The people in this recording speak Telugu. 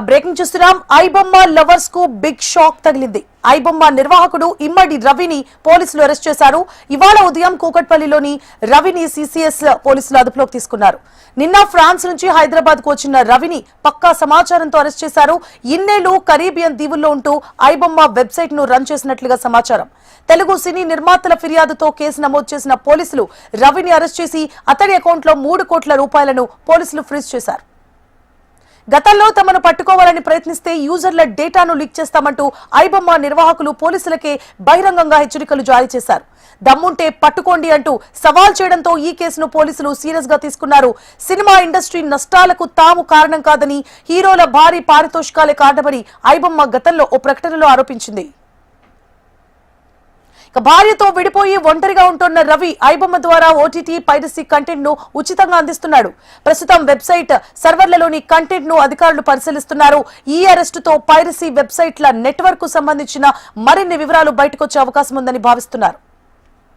బ్రేకింగ్ చూస్తున్నాం. ఐబొమ్మ లవర్స్ కు బిగ్ షాక్ తగిలింది. ఐబొమ్మ నిర్వాహకుడు ఇమ్మడి రవిని పోలీసులు అరెస్ట్ చేశారు. ఇవాళ ఉదయం కూకట్పల్లిలోని రవిని సిసిఎస్ పోలీసులు అదుపులోకి తీసుకున్నారు. నిన్న ఫ్రాన్స్ నుంచి హైదరాబాద్ కు వచ్చిన రవిని పక్కా సమాచారంతో అరెస్ట్ చేశారు. ఇన్నేళ్లు కరీబియన్ దీవుల్లో ఉంటూ ఐబొమ్మ వెబ్సైట్ ను రన్ చేసినట్లుగా సమాచారం. తెలుగు సినీ నిర్మాతల ఫిర్యాదుతో కేసు నమోదు చేసిన పోలీసులు రవిని అరెస్ట్ చేసి అతడి అకౌంట్ లో 3 కోట్ల రూపాయలను పోలీసులు ఫ్రీజ్ చేశారు. గతంలో తమను పట్టుకోవాలని ప్రయత్నిస్తే యూజర్ల డేటాను లీక్ చేస్తామంటూ ఐబొమ్మ నిర్వాహకులు పోలీసులకే బహిరంగంగా హెచ్చరికలు జారీ చేశారు. దమ్ముంటే పట్టుకోండి అంటూ సవాల్ చేయడంతో ఈ కేసును పోలీసులు సీరియస్ గా తీసుకున్నారు. సినిమా ఇండస్ట్రీ నష్టాలకు తాము కారణం కాదని, హీరోల భారీ పారితోషికాలే కారణమని ఐబొమ్మ గతంలో ఓ ప్రకటనలో ఆరోపించింది. భార్యతో విడిపోయి ఒంటరిగా ఉంటున్న రవి ఐబొమ్మ ద్వారా ఓటీటీ పైరసీ కంటెంట్ ను ఉచితంగా అందిస్తున్నాడు. ప్రస్తుతం వెబ్సైట్ సర్వర్లలోని కంటెంట్ ను అధికారులు పరిశీలిస్తున్నారు. ఈ అరెస్టుతో పైరసీ వెబ్సైట్ల నెట్వర్క్ కు సంబంధించిన మరిన్ని వివరాలు బయటకొచ్చే అవకాశం ఉందని భావిస్తున్నారు.